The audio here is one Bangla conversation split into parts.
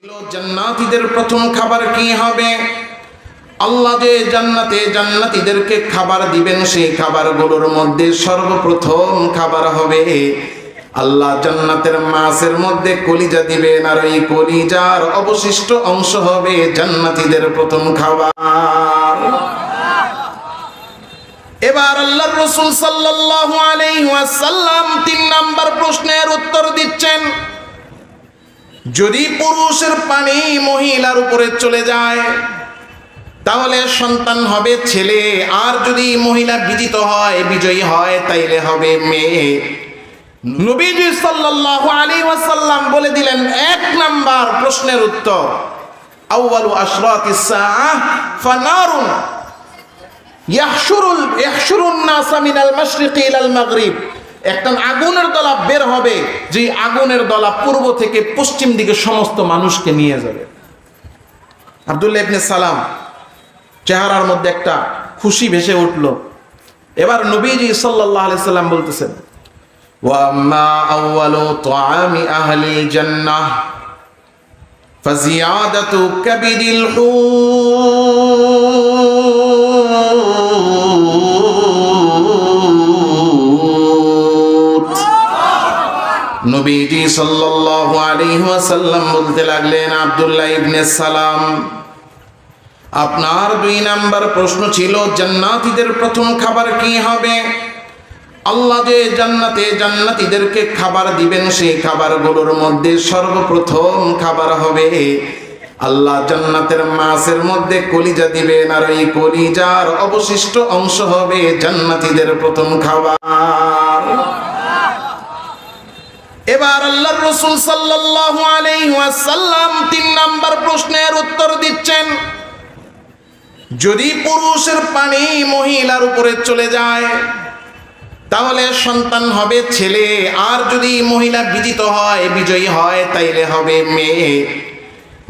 জান্নাতীদের প্রথম খাবার কি হবে? আল্লাহ যে জান্নাতে জান্নাতীদেরকে খাবার দিবেন, সেই খাবারগুলোর মধ্যে সর্বপ্রথম খাবার হবে আল্লাহ জান্নাতের মাছের মধ্যে কলিজা দিবেন, আর এই কলিজার অবশিষ্ট অংশ হবে জান্নাতীদের প্রথম খাবার। এবার আল্লাহর রাসূল সাল্লাল্লাহু আলাইহি ওয়াসাল্লাম ৩ নাম্বার প্রশ্নের উত্তর দিচ্ছেন। যদি পুরুষের পানি মহিলার উপরে চলে যায় তাহলে সন্তান হবে ছেলে, আর যদি মহিলা বিজিত হয়, বিজয়ী হয়, তাইলে হবে মেয়ে। নবীজি সাল্লাল্লাহু আলাইহি ওয়াসাল্লাম বলে দিলেন ১ নাম্বার প্রশ্নের উত্তর, আউয়ালু আশরাতিস সাআহ ফানারুন ইয়াহশুরুন নাসা মিনাল মাশরিকি ইলাল মাগরিব। একটা আগুনের দলা বের হবে, যে আগুনের দলা পূর্ব থেকে পশ্চিম দিকে সমস্ত মানুষকে নিয়ে যাবে। আব্দুল্লাহ ইবনে সালাম চেহারার মধ্যে একটা খুশি ভেসে উঠল। এবার নবীজি সাল্লাল্লাহু আলাইহি সাল্লাম বলতেছেন, ওয়া আম্মা আউয়ালু তুআমি আহলিল জান্নাহ ফাজিয়াদাতু কাবিদিল নবীজি সাল্লাল্লাহু আলাইহি ওয়াসাল্লাম বলতে লাগলেন, আব্দুল্লাহ ইবনে সালাম, আপনার ২ নাম্বার প্রশ্ন ছিল জান্নাতীদের প্রথম খাবার কি হবে? আল্লাহ যে জান্নাতে জান্নাতীদেরকে খাবার দিবেন, সেই খাবারগুলোর মধ্যে সর্বপ্রথম খাবার হবে আল্লাহ জান্নাতের মাছের মধ্যে কলিজা দিবেন, আর এই কলিজার অবশিষ্ট অংশ হবে জান্নাতীদের প্রথম খাবার। এবার আল্লাহর রাসূল সাল্লাল্লাহু আলাইহি ওয়াসাল্লাম ৩ নাম্বার প্রশ্নের উত্তর দিচ্ছেন। যদি পুরুষের পানি মহিলার উপরে চলে যায় তাহলে সন্তান হবে ছেলে, আর যদি মহিলা বিজিত হয়, বিজয়ী হয়, তাইলে হবে মেয়ে।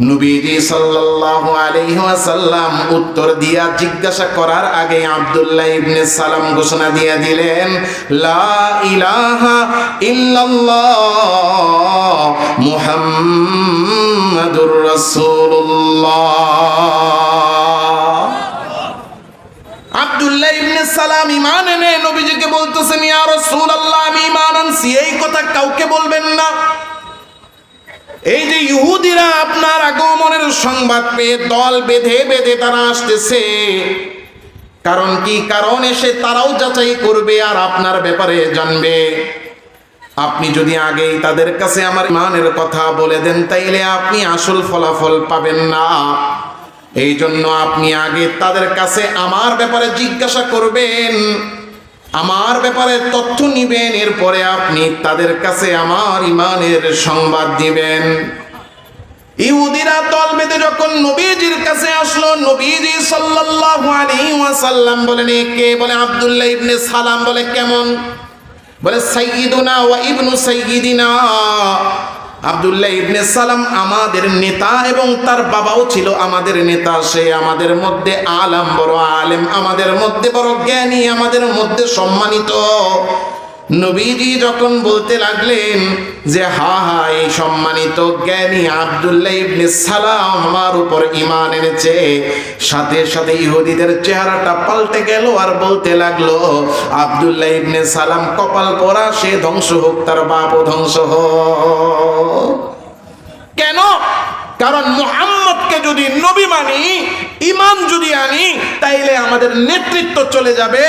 নবীজি সাল্লাল্লাহু আলাইহি ওয়াসাল্লাম উত্তর দিয়া জিজ্ঞাসা করার আগে আব্দুল্লাহ ইবনে সালাম ঘোষণা দিয়ে দিলেন, লা ইলাহা ইল্লাল্লাহ মুহাম্মাদুর রাসূলুল্লাহ। আব্দুল্লাহ ইবনে সালাম ঈমান এনে নবীজিকে বলতেছেন, ইয়া রাসূলুল্লাহ, আমি ঈমান আনছি, এই কথা কাউকে বলবেন না। এই যে ইহুদিরা আপনার আগমনের সংবাদ পেয়ে দল বেঁধে বেঁধে তারা আসতেছে, কারণ কি? কারণ এসে তারাও যাচাই করবে আর আপনার ব্যাপারে জানবে। আপনি যদি আগেই তাদের কাছে আমার ঈমানের কথা বলে দেন, তাইলে আপনি আসল ফলাফল পাবেন না। এই জন্য আপনি আগে তাদের কাছে আমার ব্যাপারে জিজ্ঞাসা করবেন, আমার ব্যাপারে তথ্য নিবেন, এরপরে আপনি তাদের কাছে আমার ঈমানের সংবাদ দিবেন। ইহুদিরা দল বেঁধে যখন নবীজির কাছে আসলো, নবীজি সাল্লাল্লাহু আলাইহি ওয়াসাল্লাম বলেন, কে? বলে আব্দুল্লাহ ইবনে সালাম। বলে কেমন? বলে সাইয়্যিদুনা ওয়া ইবনু সাইয়্যিদিনা। আব্দুল্লাহ ইবনে সালাম আমাদের নেতা এবং তার বাবাও ছিল আমাদের নেতা। সে আমাদের মধ্যে আলেম, বড় আলেম, আমাদের মধ্যে বড় জ্ঞানী, আমাদের মধ্যে সম্মানিত। নবীজি যখন বলতে লাগলেন যে হা হা, এই সম্মানিত জ্ঞানী আব্দুল্লাহ ইবনে সালাম আমার উপর ঈমান এনেছে, সাথে সাথে ইহুদিদের চেহারাটা পাল্টে গেল আর বলতে লাগলো, আব্দুল্লাহ ইবনে সালাম কপাল পোড়া, সে ধ্বংস হোক, তার বাপও ধ্বংস হোক। কেন? কারণ মুহাম্মদকে যদি নবী মানি, ঈমান যদি আনি, তাইলে আমাদের নেতৃত্ব চলে যাবে।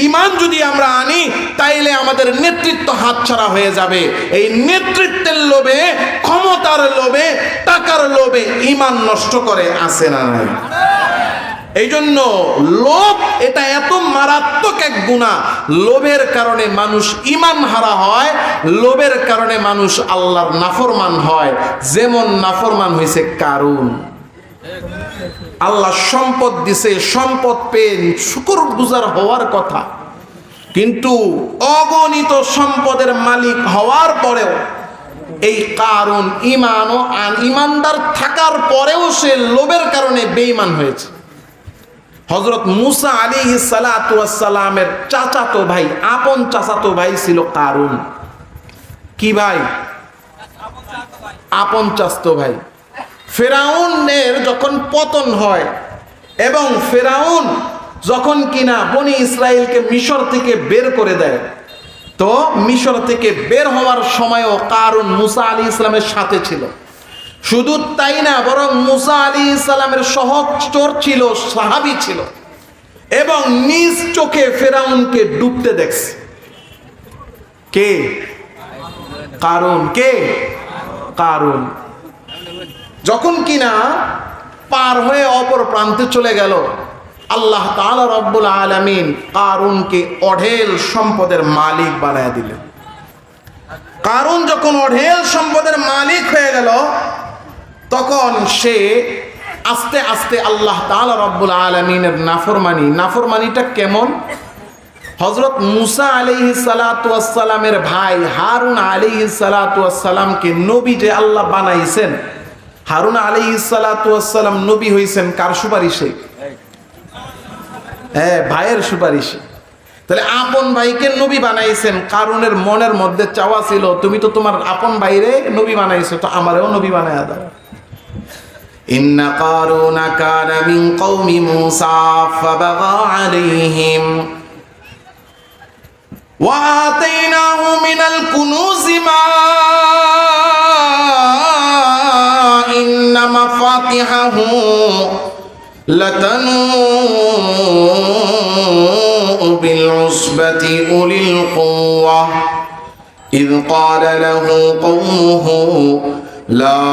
ঈমান যদি আমরা আনি, তাইলে আমাদের নেতৃত্ব হাতছাড়া হয়ে যাবে। এই নেতৃত্বের লোভে, ক্ষমতার লোভে, টাকার লোভে ঈমান নষ্ট করে, আছে না নাই? এই জন্য লোভ এটা এত মারাত্মক এক গুনাহ। লোভের কারণে মানুষ ঈমান হারা হয়, লোভের কারণে মানুষ আল্লাহর নাফরমান হয়। যেমন নাফরমান হয়েছে কারুন। আল্লাহ সম্পদ দিছে, সম্পদ পেয়ে শুকরগুজার হওয়ার কথা, কিন্তু অগণিত সম্পদের মালিক হওয়ার পরেও এই কারুন ঈমানদার থাকার পরেও সে লোভের কারণে বেঈমান হয়েছে। হযরত মুসা আলাইহিস সালাতু ওয়াস সালামের চাচাতো ভাই, আপন চাচাতো ভাই ছিল কারুন। কি ভাই? আপন চাচাতো ভাই। ফেরাউনের যখন পতন হয় এবং ফেরাউন যখন কিনা বনি ইসরায়েলকে মিশর থেকে বের করে দেয়, তো মিশর থেকে বের হওয়ার সময়ও কারুন মুসা আলী ইসলামের সাথে ছিল। শুধু তাই না, বরং মুসা আলী ইসলামের সহচর ছিল, সাহাবী ছিল, এবং নিজ চোখে ফেরাউনকে ডুবতে দেখছে। কে? কারুন। কে? কারুন। যখন কিনা পার হয়ে অপর প্রান্তে চলে গেল, আল্লাহ তাআলা রব্বুল আলামিন কারুনকে অঢেল সম্পদের মালিক বানায় দিলেন। কারুন যখন অঢেল সম্পদের মালিক হয়ে গেল, তখন সে আস্তে আস্তে আল্লাহ তাআলা রব্বুল আলামিনের নাফরমানিটা কেমন? হযরত মুসা আলাইহিস সালাতু ওয়াস সালামের ভাই হারুন আলাইহিস সালাতু ওয়াস সালামকে নবী যে আল্লাহ বানাইছেন, হারুন আলাইহিস সালাতু ওয়াস সালাম নবী হইছেন কার সুপারিশে? হ্যাঁ, ভাইয়ের সুপারিশে। তাহলে আপন ভাইকে নবী বানাইছেন। কারুনের মনের মধ্যে চাওয়া ছিল, তুমি তো তোমার আপন ভাইরে নবী বানাইছো, তো আমারেও নবী বানায়া দাও। ইন্না কারুনা কানা মিন কওমি মূসা ফাবাগা আলাইহিম ওয়া আতাইনাহু মিনাল কুনুজি মা ইন্না মাফাতিহাহু لتنوء بالعصبة أولي القوة إذ قال له قومه لا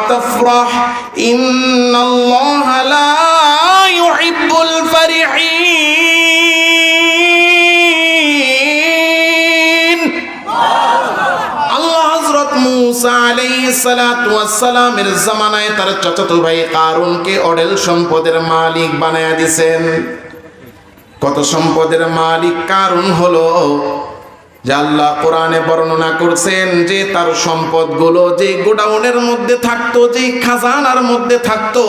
تفرح إن الله لا يحب الفرحين। আল্লাহ হযরত মুসা আলাইহিস সালাতু ওয়াস সালামের জামানায় তার চাচাতো ভাই কারুনকে অঢেল সম্পদের মালিক বানায়া দিয়েছেন। কত সম্পদের মালিক কারুন হলো যে আল্লাহ কোরআনে বর্ণনা করছেন যে তার সম্পদগুলো যে গোডাউনের মধ্যে থাকতো, যে খাজানার মধ্যে থাকতো,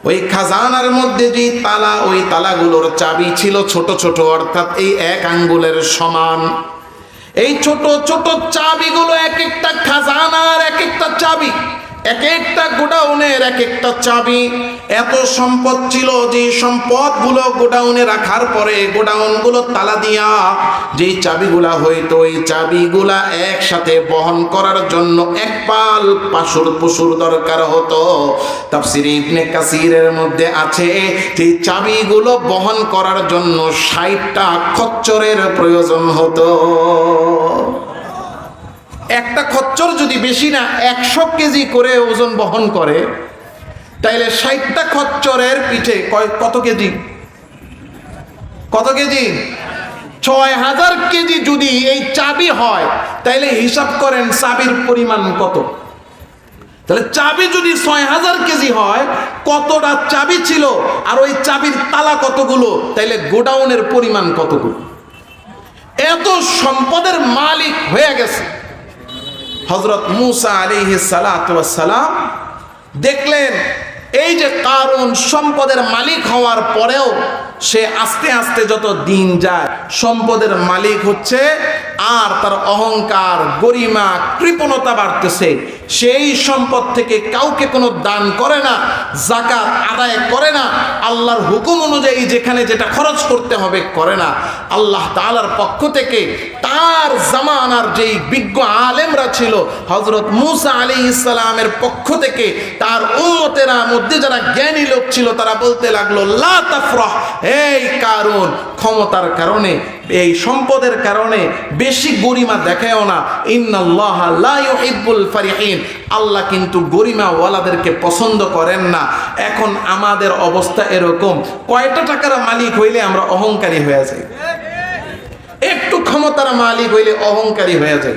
ওই খাজানার মধ্যে যে তালা, ওই তালাগুলোর চাবি ছিল ছোট ছোট, অর্থাৎ এই 1 আঙ্গুলের সমান। এই ছোট ছোট চাবিগুলো এক একটা খাজানার এক একটা চাবি, এক একটা গোডাউনের এক একটা চাবি। এত সম্পদ ছিল যে সম্পদগুলো গোডাউনে রাখার পরে গোডাউনগুলো তালা দিয়া যে চাবিগুলা হইতো, ওই চাবিগুলা একসাথে বহন করার জন্য এক পাল পাশুর পশুর দরকার হতো। তাফসীরে ইবনে কাসিরের মধ্যে আছে যে চাবিগুলো বহন করার জন্য 60টা খচ্চরের প্রয়োজন হতো। একটা খচ্চর যদি বেশি না 100 কেজি করে ওজন বহন করে, তাইলে 60টা খচ্চরের পিঠে কত কেজি? কত কেজি? 6000 কেজি যদি এই চাবি হয়, তাইলে হিসাব করেন চাবির পরিমাণ কত। তাহলে চাবি যদি 6000 কেজি হয়, কতটা চাবি ছিল, আর ওই চাবির তালা কতগুলো, তাইলে গোডাউনের পরিমাণ কতগুলো। এত সম্পদের মালিক হয়ে গেছে হযরত মুসা আলাইহিস সালাতু ওয়াস সালাম। দেখলেন এই যে কারুন সম্পদের মালিক হওয়ার পরেও সে আস্তে আস্তে যত দিন যায় সম্পদের মালিক হচ্ছে, আর তার অহংকার, গরিমা, কৃপণতা বাড়তেছে। সেই সম্পদ থেকে কাউকে কোনো দান করে না, যাকাত আদায় করে না, আল্লাহর হুকুম অনুযায়ী যেখানে যেটা খরচ করতে হবে করে না। আল্লাহ তাআলার পক্ষ থেকে তার জামানার যেই বিজ্ঞ আলেমরা ছিল, হযরত মুসা আলাইহিস সালামের পক্ষ থেকে তার উম্মতেরা মধ্যে যারা জ্ঞানী লোক ছিল, তারা বলতে লাগলো, লা তাফরাহ, এই কারুন, ক্ষমতার কারণে, এই সম্পদের কারণে বেশি গরিমা দেখায়ও না। ইন্নাল্লাহা লা ইউহিব্বুল ফারিহিন, আল্লাহ কিন্তু গরিমা ওয়ালাদেরকে পছন্দ করেন না। এখন আমাদের অবস্থা এরকম, কয়টা টাকার মালিক হইলে আমরা অহংকারী হয়ে যাই, একটু ক্ষমতার মালিক হইলে অহংকারী হয়ে যাই।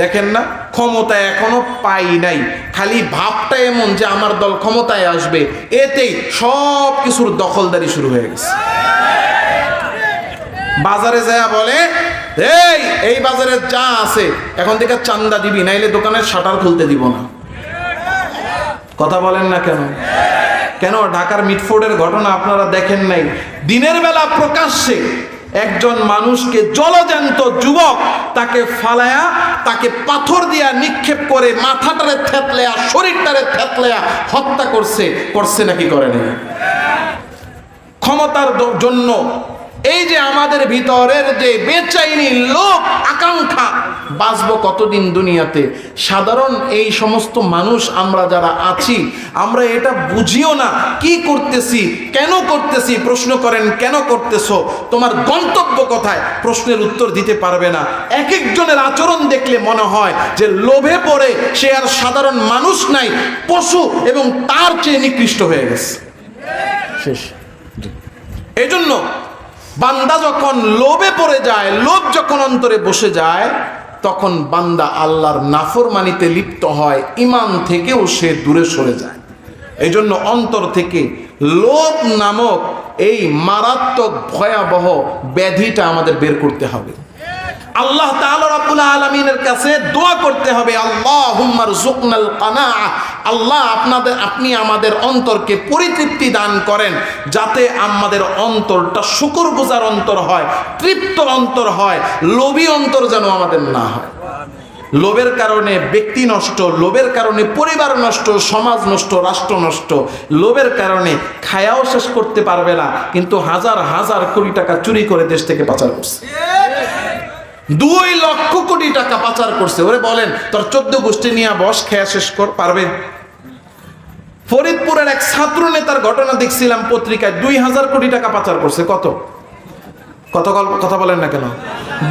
দেখেন না, ক্ষমতা এখনো পাই নাই, খালি ভাবটা এমন যে আমার দল ক্ষমতায় আসবে, এতেই সব কিছুর দখলদারি শুরু হয়ে গেছে। বাজারে যায় বলে, এই বাজারে যা আছে এখন থেকে চান্দা দিবি, নাইলে দোকানের শাটার খুলতে দিব না। কথা বলেন না কেন? কেন ঢাকার মিটফোর্ডের ঘটনা আপনারা দেখেন নাই? দিনের বেলা প্রকাশ্যে একজন মানুষকে জলজ্যান্ত যুবক তাকে ফালায়া তাকে পাথর দিয়া নিক্ষেপ করে মাথাটারে থেতলেয়া শরীরটারে থেতলেয়া হত্যা করছে নাকি করে নাই? ক্ষমতার জন্য এই যে আমাদের ভিতরের যে বেচাইনি লোভ আকাঙ্ক্ষা, বাঁচবো কতদিন দুনিয়াতে, সাধারণ এই সমস্ত মানুষ আমরা যারা আছি আমরা এটা বুঝিও না কি করতেছি, কেন করতেছি। প্রশ্ন করেন কেন করতেছো, তোমার গন্তব্য কোথায়, প্রশ্নের উত্তর দিতে পারবে না। এক একজনের আচরণ দেখলে মনে হয় যে লোভে পড়ে সে আর সাধারণ মানুষ নাই, পশু এবং তার চেয়ে নিকৃষ্ট হয়ে গেছে। শেষ। এই জন্য বান্দা যখন লোভে পড়ে যায়, লোভ যখন অন্তরে বসে যায়, তখন বান্দা আল্লাহর নাফরমানিতে লিপ্ত হয়, ঈমান থেকেও সে দূরে সরে যায়। এই জন্য অন্তর থেকে লোভ নামক এই মারাত্মক ভয়াবহ ব্যাধিটা আমাদের বের করতে হবে। আল্লাহ তাআলা রাব্বুল আলামিনের কাছে দোয়া করতে হবে, আল্লাহুম্মা রযুকনাল কানাআ, আল্লাহ আপনি আমাদের অন্তরকে পরিতৃপ্তি দান করেন, যাতে আমাদের অন্তরটা শুকরগুজার অন্তর হয়, তৃপ্ত অন্তর হয়, লোভী অন্তর যেন আমাদের না হয়। লোভের কারণে ব্যক্তি নষ্ট, লোভের কারণে পরিবার নষ্ট, সমাজ নষ্ট, রাষ্ট্র নষ্ট। লোভের কারণে খায়াও শেষ করতে পারবে না, কিন্তু হাজার হাজার কোটি টাকা চুরি করে দেশ থেকে পাচার করছে। 2 লক্ষ কোটি টাকা পাচার করছে। ওরে বলেন তোর 14 গোষ্ঠী নিয়ে বস, খেয়া শেষ কর, পারবে? ফরিদপুরের এক ছাত্র নেতার ঘটনা দেখছিলাম পত্রিকায়, 2000 কোটি টাকা পাচার করছে। কথা বলেন না কেন?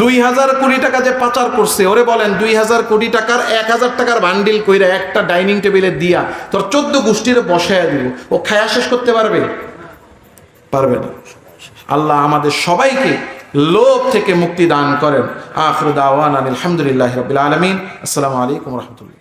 2000 কোটি টাকা যে পাচার করছে, ওরে বলেন 2000 কোটি টাকার 1000 টাকার বান্ডিল কইরা একটা ডাইনিং টেবিলে দিয়া তোর 14 গোষ্ঠীর বসায়া দিব, ও খায়া শেষ করতে পারবে? পারবে না। আল্লাহ আমাদের সবাইকে লোভ থেকে মুক্তি দান করেন। আখির দাওয়ানা আলহামদুলিল্লাহি রাব্বিল আলামিন। আসসালামু আলাইকুম ওয়া রাহমাতুল্লাহ।